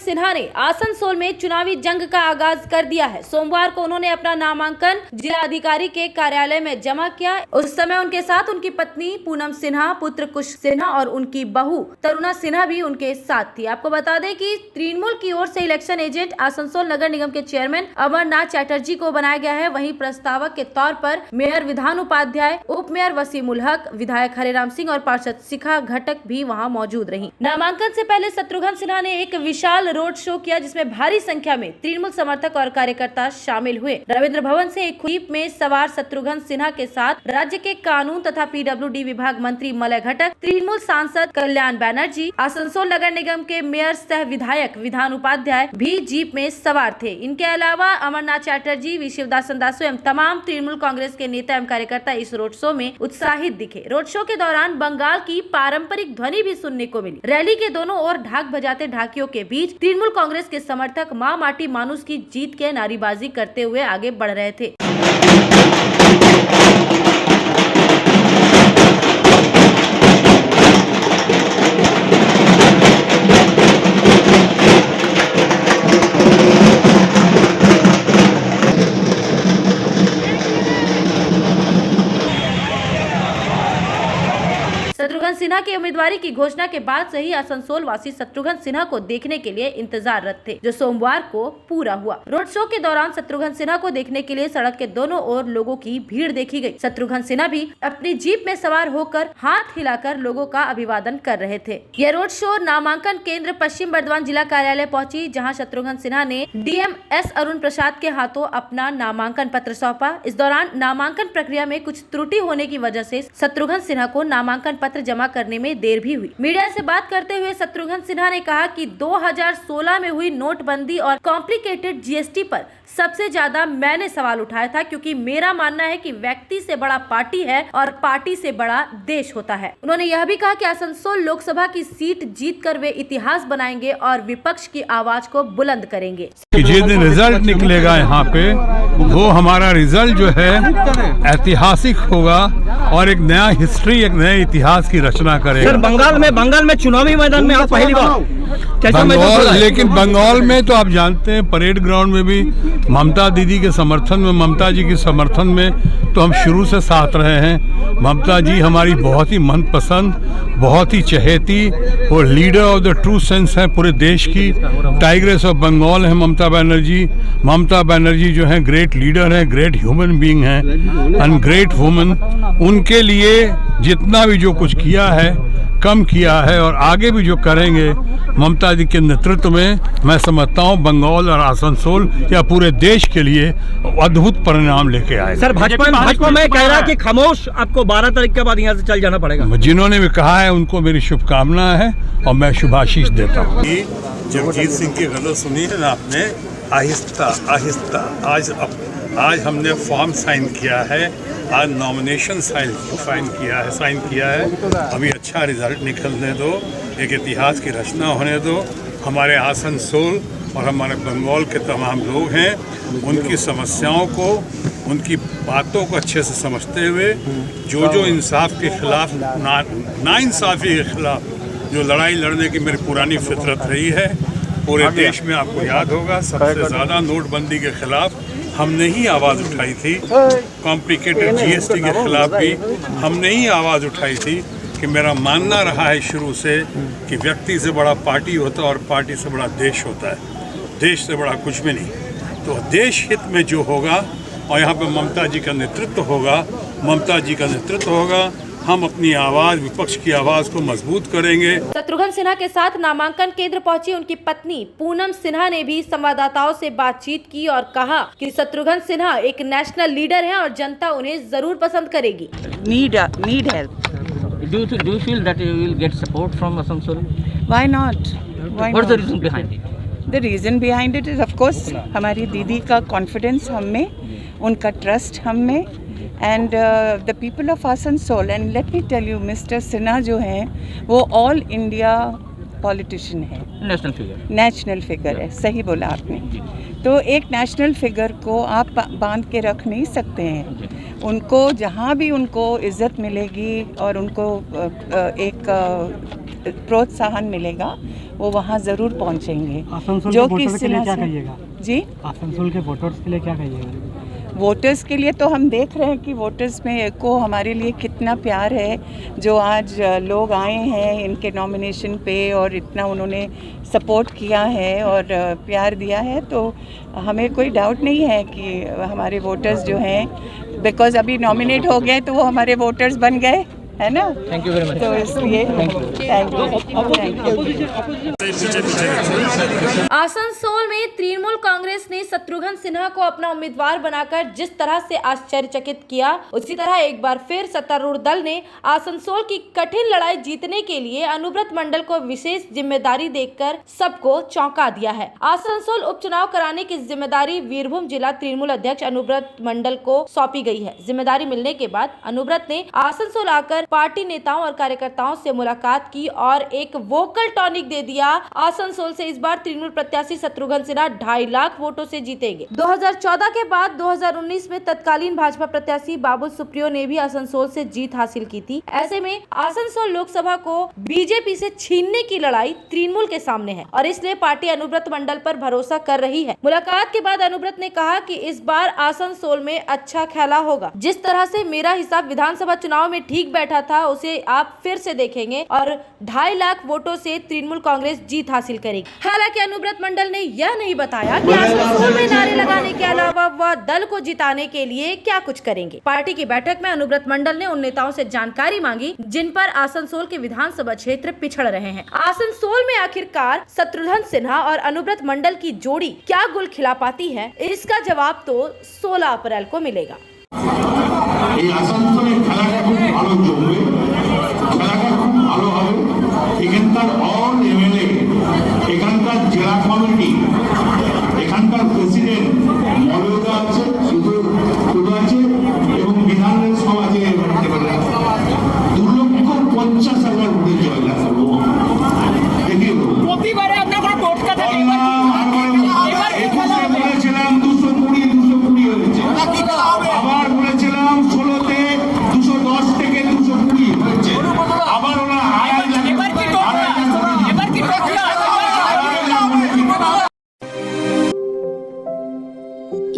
सिन्हा ने आसनसोल में चुनावी जंग का आगाज कर दिया है। सोमवार को उन्होंने अपना नामांकन जिला अधिकारी के कार्यालय में जमा किया। उस समय उनके साथ उनकी पत्नी पूनम सिन्हा, पुत्र कुश सिन्हा और उनकी बहू तरुणा सिन्हा भी उनके साथ थी। आपको बता दें कि तृणमूल की ओर से इलेक्शन एजेंट आसनसोल नगर निगम के चेयरमैन अमरनाथ चैटर्जी को बनाया गया है। वहीं प्रस्तावक के तौर पर मेयर विधान उपाध्याय, उप मेयर वसीम उल हक, विधायक हरेराम सिंह और पार्षद शिखा घटक भी वहां मौजूद रही। नामांकन से पहले शत्रुघ्न सिन्हा ने एक विशाल रोड शो किया, जिसमें भारी संख्या में तृणमूल समर्थक और कार्यकर्ता शामिल हुए। रविंद्र भवन से एक जीप में सवार शत्रुघ्न सिन्हा के साथ राज्य के कानून तथा पीडब्ल्यूडी विभाग मंत्री मलय घटक, तृणमूल सांसद कल्याण बनर्जी, आसनसोल नगर निगम के मेयर सह विधायक विधान उपाध्याय भी जीप में सवार थे। इनके अलावा अमरनाथ चैटर्जी, वी शिवदासन दासु एवं तमाम तृणमूल कांग्रेस के नेता एवं कार्यकर्ता इस रोड शो में उत्साहित दिखे। रोड शो के दौरान बंगाल की पारंपरिक ध्वनि भी सुनने को मिली। रैली के दोनों ओर ढाक बजाते ढाकियों के बीच तृणमूल कांग्रेस के समर्थक मां माटी मानुस की जीत के नारेबाजी करते हुए आगे बढ़ रहे थे। शत्रुघ्न सिन्हा की उम्मीदवारी की घोषणा के बाद से ही आसनसोल वासी शत्रुघ्न सिन्हा को देखने के लिए इंतजाररत थे, जो सोमवार को पूरा हुआ। रोड शो के दौरान शत्रुघ्न सिन्हा को देखने के लिए सड़क के दोनों ओर लोगों की भीड़ देखी गई। शत्रुघ्न सिन्हा भी अपनी जीप में सवार होकर हाथ हिलाकर लोगों का अभिवादन कर रहे थे। यह रोड शो नामांकन केंद्र पश्चिम बर्धमान जिला कार्यालय पहुंची, जहां शत्रुघ्न सिन्हा ने डीएम एस अरुण प्रसाद के हाथों अपना नामांकन पत्र सौंपा। इस दौरान नामांकन प्रक्रिया में कुछ त्रुटि होने की वजह से शत्रुघ्न सिन्हा को नामांकन पत्र जमा करने में देर भी हुई। मीडिया से बात करते हुए शत्रुघ्न सिन्हा ने कहा कि 2016 में हुई नोटबंदी और कॉम्प्लिकेटेड जीएसटी पर सबसे ज्यादा मैंने सवाल उठाया था, क्योंकि मेरा मानना है कि व्यक्ति से बड़ा पार्टी है और पार्टी से बड़ा देश होता है। उन्होंने यह भी कहा कि आसनसोल लोकसभा की सीट जीतकर वे इतिहास बनाएंगे और विपक्ष की आवाज को बुलंद करेंगे। जिस दिन रिजल्ट निकलेगा यहाँ पे, वो हमारा रिजल्ट जो है ऐतिहासिक होगा और एक नया हिस्ट्री, एक नए इतिहास की रचना करेगा। सर, बंगाल में चुनावी मैदान में आप पहली बार लेकिन बंगाल में तो आप जानते हैं परेड ग्राउंड में भी ममता दीदी के समर्थन में, ममता जी के समर्थन में तो हम शुरू से साथ रहे हैं। ममता जी हमारी बहुत ही मनपसंद, बहुत ही चहेती और leader of the true sense है पूरे देश की। टाइग्रेस ऑफ बंगाल है ममता बनर्जी। ममता बनर्जी जो है ग्रेट लीडर है, ग्रेट ह्यूमन बीइंग है एंड ग्रेट वुमन। उनके लिए जितना भी जो कुछ किया है कम किया है और आगे भी जो करेंगे ममता जी के नेतृत्व में, मैं समझता हूँ बंगाल और आसनसोल या पूरे देश के लिए अद्भुत परिणाम लेके आएगा। सर, भाजपा में कह रहा है कि खामोश आपको 12 तारीख के बाद यहाँ से चल जाना पड़ेगा। जिन्होंने भी कहा है उनको मेरी शुभकामना है और मैं शुभाशीष देता हूँ। जगजीत सिंह की गजल सुनी है ना आपने, आहिस्ता आहिस्ता। आज हमने फॉर्म साइन किया है, आज नॉमिनेशन साइन किया है। अभी अच्छा रिजल्ट निकलने दो, एक इतिहास की रचना होने दो। हमारे आसनसोल और हमारे बंगाल के तमाम लोग हैं, उनकी समस्याओं को, उनकी बातों को अच्छे से समझते हुए जो इंसाफ के खिलाफ, नाइंसाफ़ी के खिलाफ जो लड़ाई लड़ने की मेरी पुरानी फितरत रही है, पूरे देश में आपको याद होगा सबसे ज़्यादा नोटबंदी के खिलाफ हमने ही आवाज़ उठाई थी। कॉम्प्लिकेटेड जीएसटी के खिलाफ भी हमने ही आवाज़ उठाई थी कि मेरा मानना रहा है शुरू से कि व्यक्ति से बड़ा पार्टी होता है और पार्टी से बड़ा देश होता है, देश से बड़ा कुछ भी नहीं। तो देश हित में जो होगा और यहाँ पे ममता जी का नेतृत्व होगा, हम अपनी आवाज, विपक्ष की आवाज को मजबूत करेंगे। शत्रुघ्न सिन्हा के साथ नामांकन केंद्र पहुंची उनकी पत्नी पूनम सिन्हा ने भी संवाददाताओं से बातचीत की और कहा कि शत्रुघ्न सिन्हा एक नेशनल लीडर हैं और जनता उन्हें जरूर पसंद करेगी। Need help. Do you feel that you will get support from Asansol? Why not? What's the reason behind it? The reason behind it is of course हमारी दीदी का कॉन्फिडेंस हम में, उनका ट्रस्ट हम में, and the people of Asansol. And let me tell you, mister Sinha जो हैं वो ऑल इंडिया पॉलिटिशियन है, नेशनल फिगर है। सही बोला आपने। तो एक नेशनल फिगर को आप बांध के रख नहीं सकते हैं। उनको जहाँ भी उनको इज़्ज़त मिलेगी और उनको एक प्रोत्साहन मिलेगा, वो वहाँ ज़रूर पहुँचेंगे। आसनसोल जो के कि वोटर्स के लिए क्या सिन्हा कहिएगा? जी, आसनसोल के वोटर्स के लिए क्या कहिएगा? वोटर्स के लिए तो हम देख रहे हैं कि वोटर्स में को हमारे लिए कितना प्यार है, जो आज लोग आए हैं इनके नॉमिनेशन पे और इतना उन्होंने सपोर्ट किया है और प्यार दिया है, तो हमें कोई डाउट नहीं है कि हमारे वोटर्स जो हैं, बिकॉज़ अभी नॉमिनेट हो गए तो वो हमारे वोटर्स बन गए, है ना? Thank you very much. तो इसलिए थैंक यू। आसनसोल में तृणमूल कांग्रेस ने शत्रुघ्न सिन्हा को अपना उम्मीदवार बनाकर जिस तरह से आश्चर्यचकित किया, उसी तरह एक बार फिर सत्तारूढ़ दल ने आसनसोल की कठिन लड़ाई जीतने के लिए अनुव्रत मंडल को विशेष जिम्मेदारी देकर सबको चौंका दिया है। आसनसोल उपचुनाव कराने की जिम्मेदारी वीरभूम जिला तृणमूल अध्यक्ष अनुव्रत मंडल को सौंपी गई है। जिम्मेदारी मिलने के बाद अनुव्रत ने आसनसोल आकर पार्टी नेताओं और कार्यकर्ताओं से मुलाकात की और एक वोकल टॉनिक दे दिया। आसनसोल से इस बार तृणमूल प्रत्याशी शत्रुघ्न सिन्हा 2.5 लाख वोटों से जीतेंगे। 2014 के बाद 2019 में तत्कालीन भाजपा प्रत्याशी बाबुल सुप्रियो ने भी आसनसोल से जीत हासिल की थी। ऐसे में आसनसोल लोकसभा को बीजेपी से छीनने की लड़ाई तृणमूल के सामने है और इसलिए पार्टी अनुव्रत मंडल पर भरोसा कर रही है। मुलाकात के बाद अनुव्रत ने कहा कि इस बार आसनसोल में अच्छा खेला होगा। जिस तरह से मेरा हिसाब विधानसभा चुनाव में ठीक बैठा था, उसे आप फिर से देखेंगे और 2.5 लाख वोटों से तृणमूल कांग्रेस जीत हासिल करेगी। हालांकि अनुव्रत मंडल ने यह नहीं बताया कि आसनसोल में नारे लगाने के अलावा वह दल को जिताने के लिए क्या कुछ करेंगे। पार्टी की बैठक में अनुव्रत मंडल ने उन नेताओं से जानकारी मांगी जिन पर आसनसोल के विधानसभा क्षेत्र पिछड़ रहे हैं। आसनसोल में आखिरकार शत्रुघ्न सिन्हा और अनुव्रत मंडल की जोड़ी क्या गुल खिला पाती है, इसका जवाब तो 16 अप्रैल को मिलेगा। এই আসানসোলে খেলাটা খুব ভালো জমবে, খেলাটা খুব ভালো হবে। এখানকার অল এমএলএ, এখানকার জেলা কমিটি, এখানকার প্রেসিডেন্ট মর্যাদা আছে, শুধু আছে এবং বিধানের সব আছে। 2,50,000 ভোটে জয়লাভ করবো। প্রতিবারে আপনার কোনো টোটকা থাকে? বলেছিলাম 220 হয়েছে, আবার বলেছিলাম 16-তে 210 থেকে 220 হয়েছে, আবার ওরা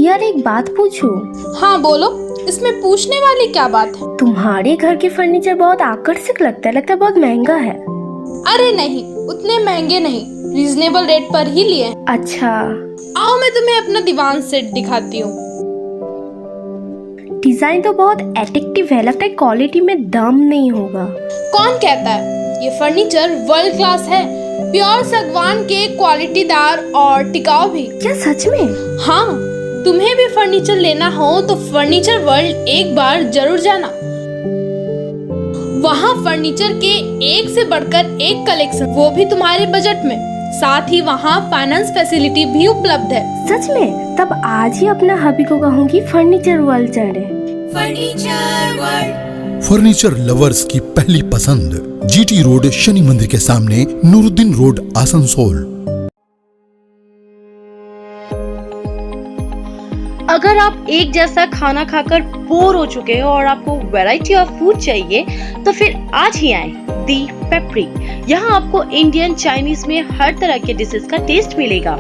यार एक बात पूछूं? हाँ बोलो, इसमें पूछने वाली क्या बात है? तुम्हारे घर के फर्नीचर बहुत आकर्षक लगता है बहुत महंगा है। अरे नहीं, उतने महंगे नहीं, रीजनेबल रेट पर ही लिए। अच्छा, आओ मैं तुम्हें अपना दीवान सेट दिखाती हूँ। डिजाइन तो बहुत एट्रैक्टिव है, लगता है क्वालिटी में दम नहीं होगा। कौन कहता है? ये फर्नीचर वर्ल्ड क्लास है, प्योर सागवान के, क्वालिटीदार और टिकाऊ भी। क्या सच में? हाँ, तुम्हें भी फर्नीचर लेना हो तो फर्नीचर वर्ल्ड एक बार जरूर जाना। वहाँ फर्नीचर के एक से बढ़कर एक कलेक्शन, वो भी तुम्हारे बजट में। साथ ही वहाँ फाइनेंस फैसिलिटी भी उपलब्ध है। सच में? तब आज ही अपना हबी को कहूँगी फर्नीचर वर्ल्ड चढ़े। फर्नीचर लवर्स की पहली पसंद, जीटी रोड, शनि मंदिर के सामने, नूरुद्दीन रोड, आसनसोल। अगर आप एक जैसा खाना खाकर बोर हो चुके हो और आपको वैरायटी ऑफ फूड चाहिए, तो फिर आज ही आए दी पेपरी। यहाँ आपको इंडियन, चाइनीज में हर तरह के डिशेस का टेस्ट मिलेगा।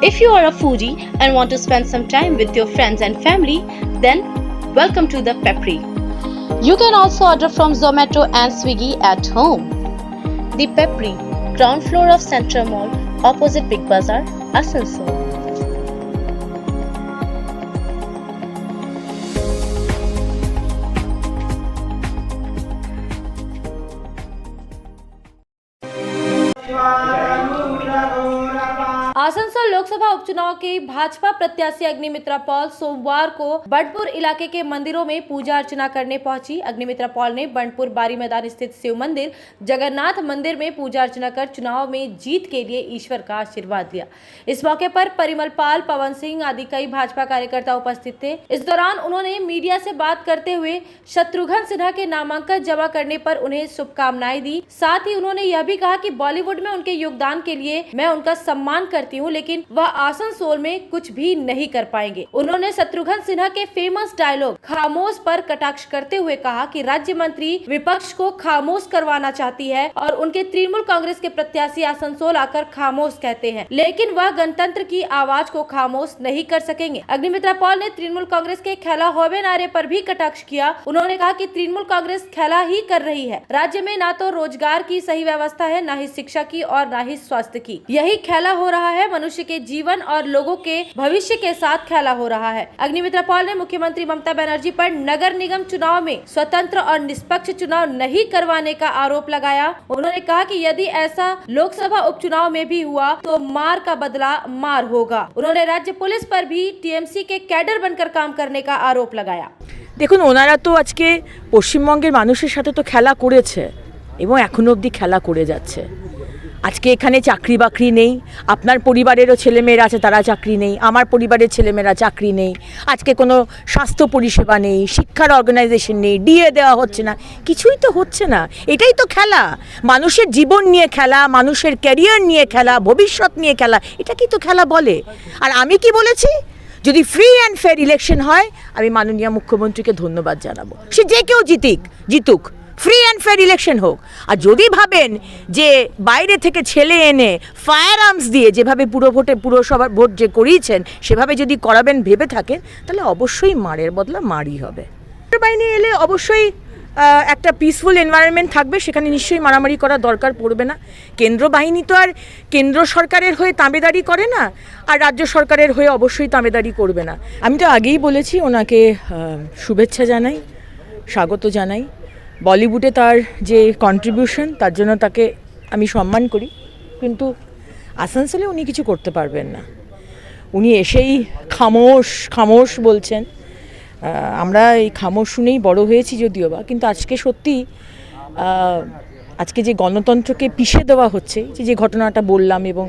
If you are a foodie and want to spend some time with your friends and family, then welcome to the Pepri. You can also order from Zomato and Swiggy at home. The Pepri, ground floor of Central Mall, opposite Big Bazaar, Asansol. Asansol Lok Sabha उपचुनाव की भाजपा प्रत्याशी Agnimitra Paul सोमवार को बंडपुर इलाके के मंदिरों में पूजा अर्चना करने पहुंची। अग्निमित्रा पॉल ने बंडपुर बारी मैदान स्थित शिव मंदिर, जगन्नाथ मंदिर में पूजा अर्चना कर चुनाव में जीत के लिए ईश्वर का आशीर्वाद लिया। इस मौके पर परिमल पाल, पवन सिंह आदि कई भाजपा कार्यकर्ता उपस्थित थे। इस दौरान उन्होंने मीडिया से बात करते हुए शत्रुघ्न सिन्हा के नामांकन जमा करने पर उन्हें शुभकामनाएं दी। साथ ही उन्होंने यह भी कहा कि बॉलीवुड में उनके योगदान के लिए मैं उनका सम्मान करती हूं, लेकिन वह आसनसोल में कुछ भी नहीं कर पाएंगे। उन्होंने शत्रुघ्न सिन्हा के फेमस डायलॉग खामोश पर कटाक्ष करते हुए कहा कि राज्य मंत्री विपक्ष को खामोश करवाना चाहती है और उनके तृणमूल कांग्रेस के प्रत्याशी आसनसोल आकर खामोश कहते हैं, लेकिन वह गणतंत्र की आवाज को खामोश नहीं कर सकेंगे। अग्निमित्रा पॉल ने तृणमूल कांग्रेस के खेला होवे नारे पर भी कटाक्ष किया। उन्होंने कहा कि तृणमूल कांग्रेस खेला ही कर रही है। राज्य में ना तो रोजगार की सही व्यवस्था है, ना ही शिक्षा की और ना ही स्वास्थ्य की। यही खेला हो रहा है। मनुष्य के जीवन और लोगों के भविष्य के साथ खेला हो रहा है। अग्निमित्रा पॉल ने मुख्यमंत्री ममता बनर्जी पर नगर निगम चुनाव में स्वतंत्र और निष्पक्ष चुनाव नहीं करवाने का आरोप लगाया। उन्होंने कहा कि यदि ऐसा लोकसभा उपचुनाव में भी हुआ तो मार का बदला मार होगा। उन्होंने राज्य पुलिस पर भी टीएमसी के कैडर बनकर काम करने का आरोप लगाया। দেখুন, ওনারা তো আজকে পশ্চিমবঙ্গের মানুষের সাথে তো খেলা করেছে এবং এখনো অবধি খেলা করে যাচ্ছে। আজকে এখানে চাকরি বাকরি নেই, আপনার পরিবারেরও ছেলেমেয়েরা আছে তারা চাকরি নেই, আমার পরিবারের ছেলেমেয়েরা চাকরি নেই, আজকে কোনো স্বাস্থ্য পরিষেবা নেই, শিক্ষার অর্গানাইজেশন নেই, ডিএ দেওয়া হচ্ছে না, কিছুই তো হচ্ছে না। এটাই তো খেলা, মানুষের জীবন নিয়ে খেলা, মানুষের ক্যারিয়ার নিয়ে খেলা, ভবিষ্যৎ নিয়ে খেলা, এটাকেই তো খেলা বলে। আর আমি কি বলেছি, যদি ফ্রি অ্যান্ড ফেয়ার ইলেকশন হয় আমি মাননীয় মুখ্যমন্ত্রীকে ধন্যবাদ জানাবো। সে যে কেউ জিতুক, ফ্রি অ্যান্ড ফেয়ার ইলেকশন হোক। আর যদি ভাবেন যে বাইরে থেকে ছেলে এনে ফায়ার আর্মস দিয়ে যেভাবে পুরসভার ভোট যে করিয়েছেন সেভাবে যদি করাবেন ভেবে থাকেন, তাহলে অবশ্যই মারের বদলা মারই হবে। বাহিনী এলে অবশ্যই একটা পিসফুল এনভায়রনমেন্ট থাকবে, সেখানে নিশ্চয়ই মারামারি করার দরকার পড়বে না। কেন্দ্র বাহিনী তো আর কেন্দ্র সরকারের হয়ে তাবেদারি করে না, আর রাজ্য সরকারের হয়ে অবশ্যই তাবেদারি করবে না। আমি তো আগেই বলেছি, ওনাকে শুভেচ্ছা জানাই, স্বাগত জানাই। বলিউডে তার যে কন্ট্রিবিউশন তার জন্য তাকে আমি সম্মান করি, কিন্তু আসানসোলে উনি কিছু করতে পারবেন না। উনি এসেই খামোশ বলছেন। আমরা এই খামোশ শুনেই বড় হয়েছি যদিও বা, কিন্তু আজকে সত্যি আজকে যে গণতন্ত্রকে পিষে দেওয়া হচ্ছে, যে ঘটনাটা বললাম, এবং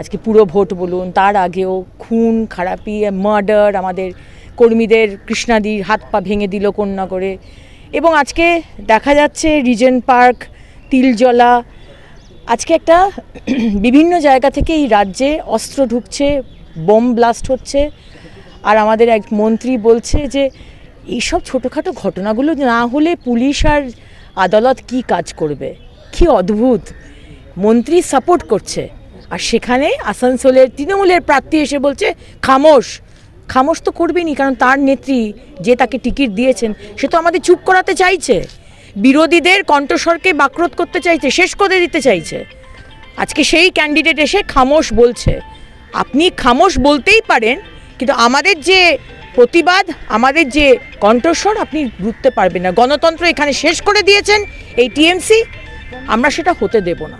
আজকে পুরো ভোট বলুন, তার আগেও খুন খারাপি, মার্ডার, আমাদের কর্মীদের কৃষ্ণাদির হাত পা ভেঙে দিল কন্যা করে, এবং আজকে দেখা যাচ্ছে রিজেন্ট পার্ক, তিলজলা, আজকে একটা বিভিন্ন জায়গা থেকে এই রাজ্যে অস্ত্র ঢুকছে, বোম ব্লাস্ট হচ্ছে। আর আমাদের এক মন্ত্রী বলছে যে এইসব ছোটোখাটো ঘটনাগুলো না হলে পুলিশ আর আদালত কি কাজ করবে। কি অদ্ভুত, মন্ত্রী সাপোর্ট করছে, আর সেখানে আসানসোলের তৃণমূলের প্রার্থী এসে বলছে খামোশ তো করবেনি, কারণ তার নেত্রী যে তাকে টিকিট দিয়েছেন সে তো আমাদের চুপ করাতে চাইছে, বিরোধীদের কণ্ঠস্বরকে বাকরোধ করতে চাইছে, শেষ করে দিতে চাইছে। আজকে সেই ক্যান্ডিডেট এসে খামোশ বলছে। আপনি খামোশ বলতেই পারেন, কিন্তু আমাদের যে প্রতিবাদ, আমাদের যে কণ্ঠস্বর আপনি রুখতে পারবেন না। গণতন্ত্র এখানে শেষ করে দিয়েছেন এই টিএমসি, আমরা সেটা হতে দেব না।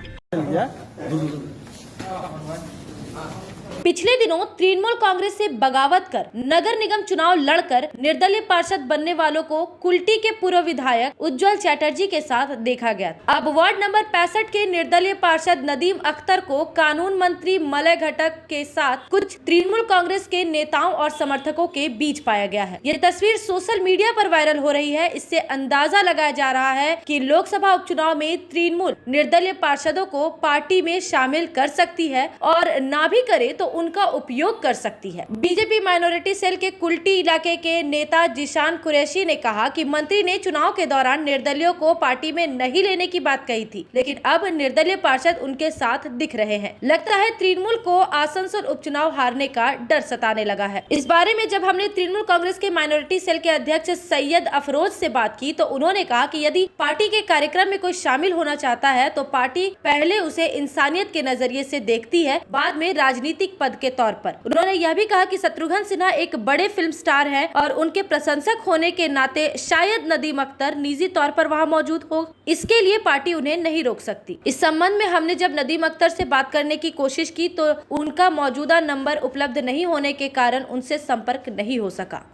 पिछले दिनों तृणमूल कांग्रेस से बगावत कर नगर निगम चुनाव लड़कर निर्दलीय पार्षद बनने वालों को कुल्टी के पूर्व विधायक उज्जवल चैटर्जी के साथ देखा गया। अब वार्ड नंबर 65 के निर्दलीय पार्षद नदीम अख्तर को कानून मंत्री मलय घटक के साथ कुछ तृणमूल कांग्रेस के नेताओं और समर्थकों के बीच पाया गया है। ये तस्वीर सोशल मीडिया पर वायरल हो रही है। इससे अंदाजा लगाया जा रहा है कि लोकसभा उपचुनाव में तृणमूल निर्दलीय पार्षदों को पार्टी में शामिल कर सकती है और ना भी करे तो उनका उपयोग कर सकती है। बीजेपी माइनॉरिटी सेल के कुल्टी इलाके के नेता जिशान कुरैशी ने कहा कि मंत्री ने चुनाव के दौरान निर्दलियों को पार्टी में नहीं लेने की बात कही थी, लेकिन अब निर्दलीय पार्षद उनके साथ दिख रहे हैं। लगता है तृणमूल को आसनसोल उपचुनाव हारने का डर सताने लगा है। इस बारे में जब हमने तृणमूल कांग्रेस के माइनॉरिटी सेल के अध्यक्ष सैयद अफरोज से बात की तो उन्होंने कहा कि यदि पार्टी के कार्यक्रम में कोई शामिल होना चाहता है तो पार्टी पहले उसे इंसानियत के नजरिए से देखती है, बाद में राजनीतिक पद के तौर पर। उन्होंने यह भी कहा कि शत्रुघ्न सिन्हा एक बड़े फिल्म स्टार हैं और उनके प्रशंसक होने के नाते शायद नदीम अख्तर निजी तौर पर वहां मौजूद हो, इसके लिए पार्टी उन्हें नहीं रोक सकती। इस संबंध में हमने जब नदीम अख्तर से बात करने की कोशिश की तो उनका मौजूदा नंबर उपलब्ध नहीं होने के कारण उनसे संपर्क नहीं हो सका।